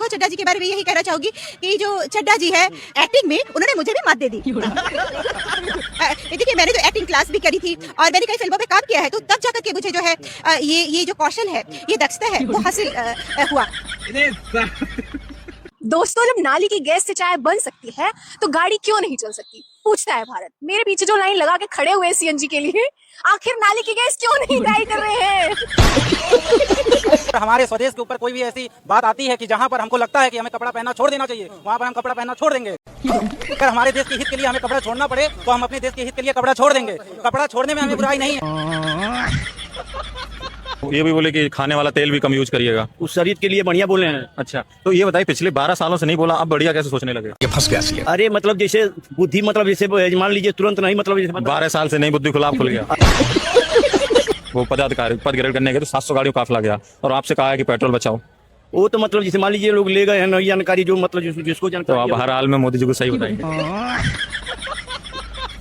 देखो चड्डा जी के बारे में यही कहना चाहूंगी कि जो चड्डा जी है एक्टिंग में उन्होंने मुझे भी मात दे दी। देखिए मैंने तो एक्टिंग क्लास भी करी थी और मैंने कई फिल्मों में काम किया है, तो तब जाकर के मुझे जो है ये जो कौशल है, ये दक्षता है, वो हासिल हुआ। दोस्तों, जब नाली की गैस से चाय बन सकती है तो गाड़ी क्यों नहीं चल सकती, पूछता है भारत। मेरे पीछे जो लाइन लगा के खड़े हुए सीएनजी के लिए, आखिर नाली की गैस क्यों नहीं ड्राई कर रहे हैं? हमारे स्वदेश के ऊपर कोई भी ऐसी बात आती है कि जहाँ पर हमको लगता है कि हमें कपड़ा पहनना छोड़ देना चाहिए, वहाँ पर हम कपड़ा पहनना छोड़ देंगे। अगर हमारे देश के हित के लिए हमें कपड़ा छोड़ना पड़े तो हम अपने देश के हित के लिए कपड़ा छोड़ देंगे। कपड़ा छोड़ने में हमें बुराई नहीं है। ये भी बोले कि खाने वाला तेल भी कम यूज करिएगा, उस शरीर के लिए बढ़िया बोले हैं। अच्छा, तो ये बताइए पिछले 12 सालों से नहीं बोला, अब बढ़िया कैसे सोचने लगे? ये फंस गया। अरे मतलब जैसे बुद्धि, मतलब जैसे मान लीजिए तुरंत नहीं, मतलब जैसे 12 साल से नहीं बुद्धि खुलाब खुल गया। वो पदाधिकारी पद ग्रहण करने गए तो 700 गाड़ियों काफिला गया और आपसे कहा है कि पेट्रोल बचाओ। वो तो मतलब जैसे मान लीजिए लोग ले गए हैं नई जानकारी, जो मतलब जिसको तो जानकारी आप हर हाल में मोदी जी को सही बताइए।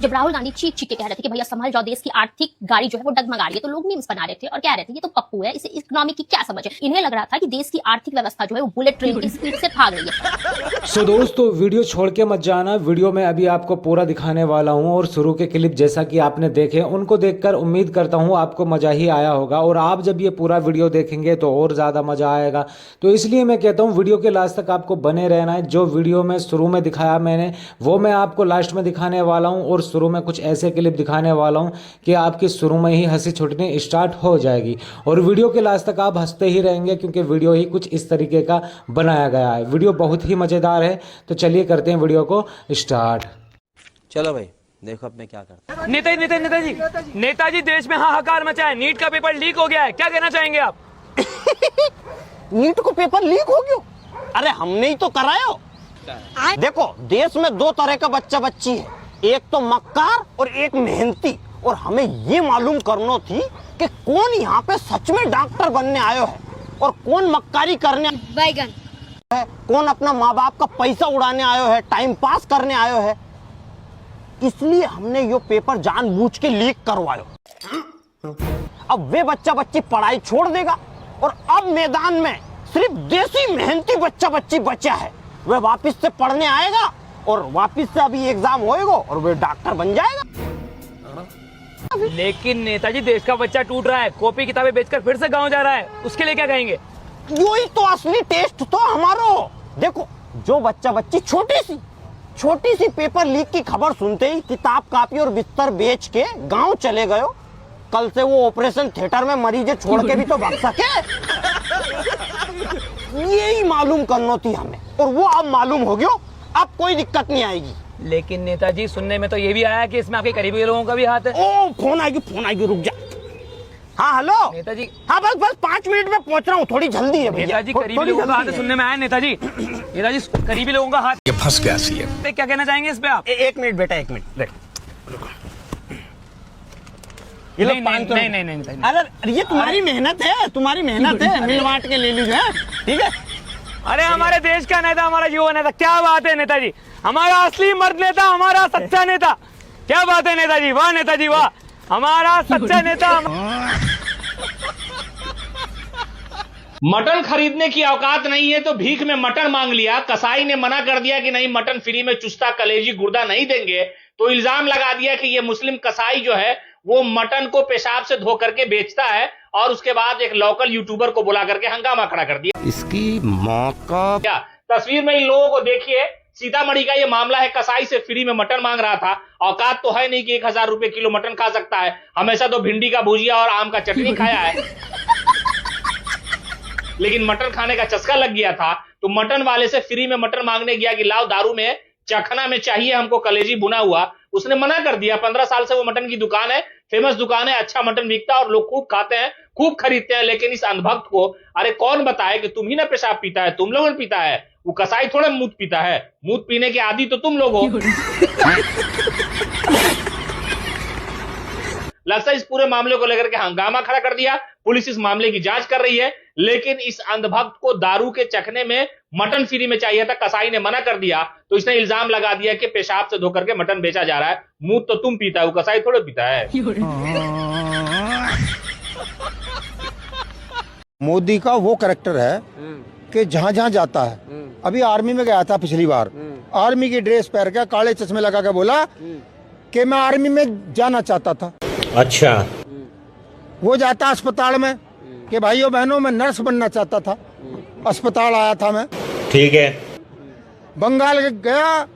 जब राहुल गांधी चीख चीख के कह रहे थे कि भैया संभल जाओ, देश की आर्थिक गाड़ी जो है वो डगमगा रही है, तो लोग मीम्स बना रहे थे और कह रहे थे ये तो पप्पू है, इसे इकोनॉमी की क्या समझ है। इन्हें लग रहा था कि देश की आर्थिक व्यवस्था जो है वो बुलेट ट्रेन की स्पीड से भाग रही है। सो दोस्तों, वीडियो छोड़ के मत जाना। वीडियो में अभी आपको पूरा दिखाने वाला हूं और शुरू के क्लिप जैसा कि आपने देखे, उनको देखकर उम्मीद करता हूं आपको मजा ही आया होगा, और आप जब ये पूरा वीडियो देखेंगे तो और ज्यादा मजा आएगा। तो इसलिए मैं कहता हूं वीडियो के लास्ट तक आपको बने रहना है। जो वीडियो में शुरू में दिखाया मैंने, वो मैं आपको लास्ट में दिखाने वाला हूं, और शुरू में कुछ ऐसे क्लिप दिखाने वाला हूं कि आपकी शुरू में ही हंसी छूटनी स्टार्ट हो जाएगी, और वीडियो के लास्ट तक आप हंसते ही रहेंगे, क्योंकि वीडियो ही कुछ इस तरीके का बनाया गया है। वीडियो बहुत ही मजेदार है, तो चलिए करते हैं वीडियो को स्टार्ट। चलो भाई, देखो अब मैं क्या करता हूं। नेताजी देश में हाहाकार मचा है। नीट का पेपर लीक हो गया है, क्या कहना चाहेंगे आप? नीट को पेपर लीक हो गया? अरे हमने ही तो कराया। देखो, देश में दो तरह का बच्चा बच्ची है, एक तो मक्कार और एक मेहनती, और हमें ये मालूम करना थी कि कौन यहाँ पे सच में डॉक्टर बनने आयो है और कौन मक्कारी करने बैगन है, कौन अपना माँ बाप का पैसा उड़ाने आयो है, टाइम पास करने आयो है। इसलिए हमने ये पेपर जानबूझ के लीक करवायो। अब वे बच्चा बच्ची पढ़ाई छोड़ देगा और अब मैदान में सिर्फ देसी मेहनती बच्चा बच्ची बचा है। वह वापिस से पढ़ने आएगा और वापिस से अभी एग्जाम होएगा और वे डॉक्टर बन जाएगा। लेकिन नेताजी, देश का बच्चा टूट रहा है, कॉपी किताबें बेचकर फिर से गांव जा रहा है, उसके लिए क्या कहेंगे? यही तो असली टेस्ट तो हमारो। देखो, जो बच्चा बच्ची छोटी सी पेपर लीक की खबर सुनते ही किताब कापी और बिस्तर बेच के गांव चले गए, कल से वो ऑपरेशन थिएटर में मरीजे छोड़ के भी तो भाग सके। यही मालूम करना थी हमें, और वो अब मालूम हो गया। अब कोई दिक्कत नहीं आएगी। लेकिन नेताजी, सुनने में तो ये भी आया कि इसमें आपके करीबी लोगों का भी हाथ है। ओ, फोन आएगी, रुक जा। हाँ हेलो नेताजी। हाँ बस 5 मिनट में पहुंच रहा हूँ, थोड़ी जल्दी है भैया। नेताजी, करीबी लोगों का हाथ है, सुनने में आया नेताजी। नेताजी, करीबी लोगों का हाथ। ये फंस गया सीएम। क्या कहना चाहेंगे इस पे आप? एक मिनट बेटा, 1 मिनट। नहीं। अरे ये तुम्हारी मेहनत है, मिल बांट के ले लीजिए, ठीक है? अरे हमारे देश का नेता, हमारा युवा नेता, क्या बात है नेताजी, हमारा असली मर्द नेता, हमारा सच्चा नेता, क्या बात है नेताजी, वाह नेताजी वाह, हमारा सच्चा नेता। मटन खरीदने की औकात नहीं है तो भीख में मटन मांग लिया। कसाई ने मना कर दिया कि नहीं, मटन फ्री में चुस्ता कलेजी गुर्दा नहीं देंगे, तो इल्जाम लगा दिया कि ये मुस्लिम कसाई जो है वो मटन को पेशाब से धो करके बेचता है, और उसके बाद एक लोकल यूट्यूबर को बुला करके हंगामा खड़ा कर दिया। इसकी माँ का क्या तस्वीर में इन लोगों को देखिए, सीतामढ़ी का ये मामला है। कसाई से फ्री में मटन मांग रहा था। औकात तो है नहीं कि 1000 रुपए किलो मटन खा सकता है, हमेशा तो भिंडी का भुजिया और आम का चटनी खाया है। लेकिन मटन खाने का चस्का लग गया था, तो मटन वाले से फ्री में मटन मांगने गया कि लाओ दारू में, चखना में चाहिए हमको कलेजी बुना हुआ। उसने मना कर दिया। 15 साल से वो मटन की दुकान है, फेमस दुकान है, अच्छा मटन बिकता है और लोग खूब खाते हैं, खूब खरीदते हैं। लेकिन इस अंधभक्त को अरे कौन बताए कि तुम ही ना पेशाब पीता है, तुम लोगों ने पीता है, वो कसाई थोड़े मूत पीता है, मूत पीने के आदी तो तुम लोग हो। लगता है इस पूरे मामले को लेकर के हंगामा खड़ा कर दिया। पुलिस इस मामले की जांच कर रही है, लेकिन इस अंधभक्त को दारू के चखने में मटन फ्री में चाहिए था, कसाई ने मना कर दिया, तो इसने इल्जाम लगा दिया कि पेशाब से धोकर के मटन बेचा जा रहा है, मुंह तो तुम पीता है, वो कसाई थोड़े पीता है। मोदी का वो कैरेक्टर है कि जहाँ जहाँ जाता है, अभी आर्मी में गया था पिछली बार, आर्मी की ड्रेस पहन के काले चश्मे लगा के बोला कि मैं आर्मी में जाना चाहता था। अच्छा। वो जाता अस्पताल में कि भाइयों बहनों मैं नर्स बनना चाहता था, अस्पताल आया था मैं। ठीक है। बंगाल गया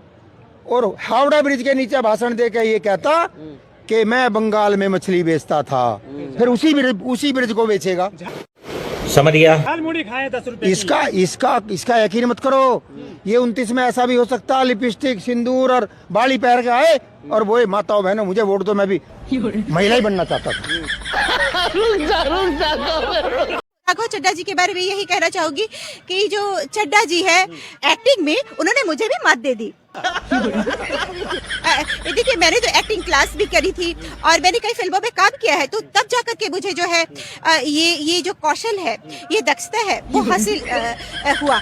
और हावड़ा ब्रिज के नीचे भाषण दे के ये कहता कि मैं बंगाल में मछली बेचता था, फिर उसी ब्रिज को बेचेगा। समझ गया। इसका यकीन मत करो, ये 29 में ऐसा भी हो सकता है लिपस्टिक सिंदूर और बाली पहन के आए और वो माताओं बहनों मुझे वोट दो, मैं भी महिला ही बनना चाहता था। राघव चड्ढा जी के बारे में यही कहना चाहूंगी कि जो चड्ढा जी है एक्टिंग में उन्होंने मुझे भी मात दे दी। देखिए मैंने तो एक्टिंग क्लास भी करी थी और मैंने कई फिल्मों में काम किया है, तो तब जाकर के मुझे जो है ये जो कौशल है, ये दक्षता है, वो हासिल हुआ।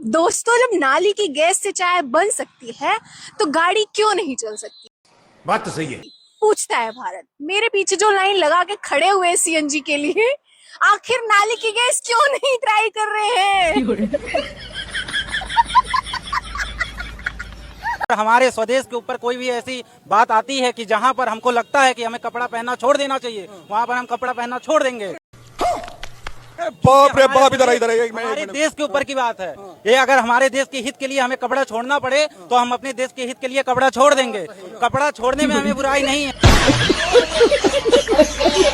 दोस्तों, जब नाली की गैस से चाय बन सकती है तो गाड़ी क्यों नहीं चल सकती? बात तो सही है। पूछता है भारत। मेरे पीछे जो लाइन लगा के खड़े हुए सीएनजी के लिए, आखिर नाली की गैस क्यों नहीं ट्राई कर रहे हैं? हमारे स्वदेश के ऊपर कोई भी ऐसी बात आती है कि जहाँ पर हमको लगता है कि हमें कपड़ा पहनना छोड़ देना चाहिए, वहाँ पर हम कपड़ा पहनना छोड़ देंगे। बाप रे बाप, इधर हमारे देश के ऊपर की बात है ये। अगर हमारे देश के हित के लिए हमें कपड़ा छोड़ना पड़े तो हम अपने देश के हित के लिए कपड़ा छोड़ देंगे। कपड़ा छोड़ने में हमें बुराई नहीं है।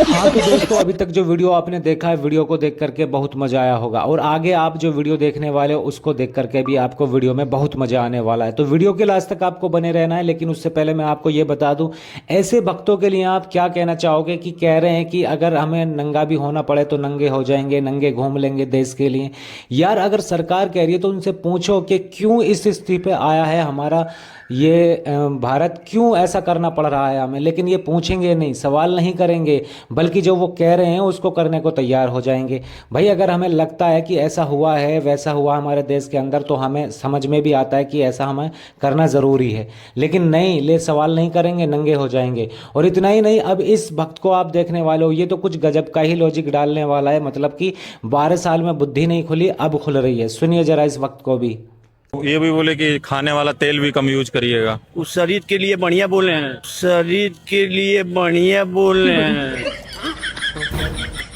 हाँ तो दोस्तों, अभी तक जो वीडियो आपने देखा है, वीडियो को देख करके बहुत मजा आया होगा और आगे आप जो वीडियो देखने वाले हो उसको देख करके भी आपको वीडियो में बहुत मजा आने वाला है। तो वीडियो के लास्ट तक आपको बने रहना है। लेकिन उससे पहले मैं आपको ये बता दूं, ऐसे भक्तों के लिए आप क्या कहना चाहोगे कि कह रहे हैं कि अगर हमें नंगा भी होना पड़े तो नंगे हो जाएंगे, नंगे घूम लेंगे देश के लिए। यार अगर सरकार कह रही है तो उनसे पूछो कि क्यों इस स्थिति पे आया है हमारा ये भारत, क्यों ऐसा करना पड़ रहा है हमें। लेकिन ये पूछेंगे नहीं, सवाल नहीं करेंगे, बल्कि जो वो कह रहे हैं उसको करने को तैयार हो जाएंगे। भाई अगर हमें लगता है कि ऐसा हुआ है, वैसा हुआ हमारे देश के अंदर, तो हमें समझ में भी आता है कि ऐसा हमें करना ज़रूरी है। लेकिन नहीं, सवाल नहीं करेंगे, नंगे हो जाएंगे। और इतना ही नहीं, अब इस भक्त को आप देखने वाले हो, ये तो कुछ गजब का ही लॉजिक डालने वाला है। मतलब कि 12 साल में बुद्धि नहीं खुली, अब खुल रही है। सुनिए जरा इस वक्त को भी। ये भी बोले कि खाने वाला तेल भी कम यूज करिएगा। उस शरीर के लिए बढ़िया बोले हैं, शरीर के लिए बढ़िया बोले हैं।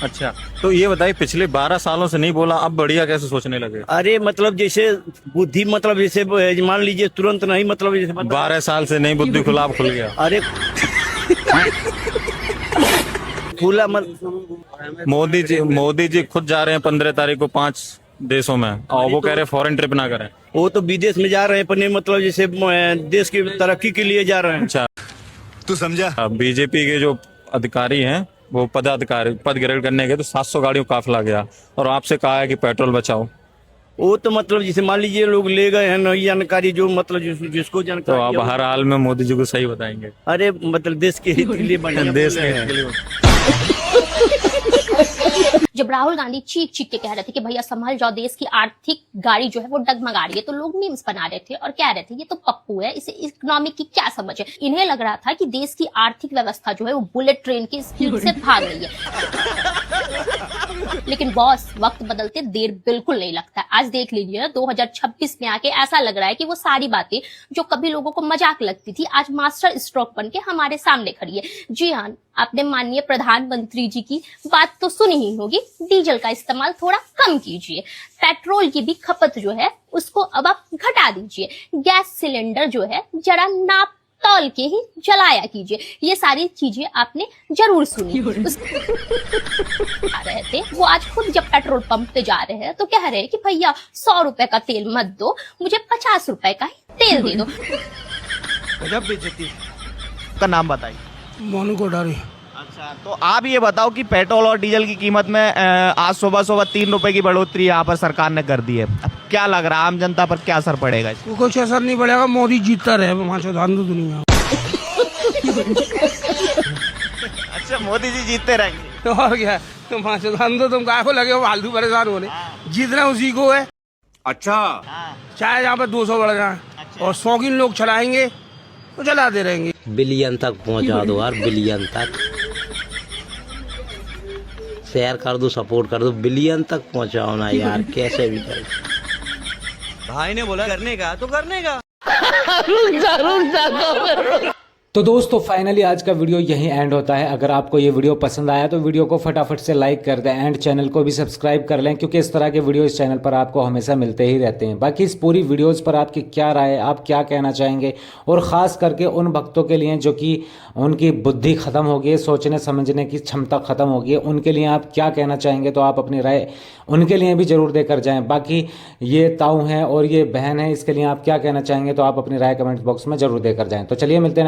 अच्छा, तो ये बताइए पिछले 12 सालों से नहीं बोला, अब बढ़िया कैसे सोचने लगे? अरे मतलब जैसे बुद्धि, मतलब जैसे मान लीजिए तुरंत नहीं, मतलब जैसे 12 साल से नहीं बुद्धि खुला, अब खुल गया। अरे खुला मोदी जी खुद जा रहे हैं 15 तारीख को 5 देशों में, और वो कह रहे हैं फॉरेन ट्रिप ना करें। वो तो विदेश में जा रहे हैं, पर मतलब जैसे देश की तरक्की के लिए जा रहे हैं। अच्छा, तू समझा? बीजेपी के जो अधिकारी हैं वो पद ग्रहण करने गए तो 700 गाड़ियों का काफिला गया और आपसे कहा है कि पेट्रोल बचाओ। वो तो मतलब जैसे मान लीजिए लोग ले गए हैं नई जानकारी, जो मतलब जिसको जानकारी, तो आप हर हाल में मोदी जी को सही बताएंगे। अरे मतलब देश के हित के लिए बढ़िया देश के हित के लिए। जब राहुल गांधी चीख चीख के कह रहे थे कि भैया संभल जाओ, देश की आर्थिक गाड़ी जो है वो डगमगा रही है, तो लोग मीम्स बना रहे थे और कह रहे थे ये तो पप्पू है, इसे इकोनॉमिक की क्या समझ है। इन्हें लग रहा था कि देश की आर्थिक व्यवस्था जो है वो बुलेट ट्रेन की स्पीड से भाग रही है। लेकिन बॉस, वक्त बदलते देर बिल्कुल नहीं लगता। आज देख लीजिए 2026 में आके ऐसा लग रहा है कि वो सारी बातें जो कभी लोगों को मजाक लगती थी, आज मास्टर स्ट्रोक बन के हमारे सामने खड़ी है। जी हाँ, आपने माननीय प्रधानमंत्री जी की बात तो सुनी ही होगी, डीजल का इस्तेमाल थोड़ा कम कीजिए, पेट्रोल की भी खपत जो है उसको अब आप घटा दीजिए, गैस सिलेंडर जो है जरा नाप तौल के ही जलाया कीजिए। ये सारी चीजें आपने जरूर सुनी। रहे थे वो आज खुद जब पेट्रोल पंप पे जा रहे हैं तो कह रहे हैं कि भैया 100 रुपए का तेल मत दो, मुझे 50 रुपए का ही तेल दे दो। गजब बेइज्जती का नाम बताइए। मोनू कोठारी। अच्छा, तो आप ये बताओ कि पेट्रोल और डीजल की कीमत में आज सुबह 3 रुपए की बढ़ोतरी यहाँ पर सरकार ने कर दी है। अब क्या लग रहा है आम जनता पर क्या असर पड़ेगा? कुछ असर नहीं पड़ेगा, मोदी जीतता रहे, वहाँ से दुनिया। अच्छा, मोदी जी जीतते रहेंगे तो और क्या, तुम काय को लगे हो फालतू परेशान होने, जीतना उसी को है। अच्छा, चाहे यहाँ पर 200 बढ़ जाए और 100 की लोग चलाएंगे तो चलाते रहेंगे। बिलियन तक पहुंचा दो यार, बिलियन तक। शेयर कर दो, सपोर्ट कर दो, बिलियन तक पहुंचाओ ना यार, कैसे भी कर। भाई ने बोला करने का तो करने का। तो दोस्तों फाइनली आज का वीडियो यहीं एंड होता है। अगर आपको ये वीडियो पसंद आया तो वीडियो को फटाफट से लाइक कर दें एंड चैनल को भी सब्सक्राइब कर लें, क्योंकि इस तरह के वीडियो इस चैनल पर आपको हमेशा मिलते ही रहते हैं। बाकी इस पूरी वीडियोस पर आपकी क्या राय है, आप क्या कहना चाहेंगे, और ख़ास करके उन भक्तों के लिए जो कि उनकी बुद्धि ख़त्म हो गई है, सोचने समझने की क्षमता ख़त्म हो गई है, उनके लिए आप क्या कहना चाहेंगे, तो आप अपनी राय उनके लिए भी ज़रूर देकर जाएँ। बाकी ये ताऊ हैं और ये बहन है, इसके लिए आप क्या कहना चाहेंगे, तो आप अपनी राय कमेंट बॉक्स में ज़रूर देकर जाएँ। तो चलिए मिलते हैं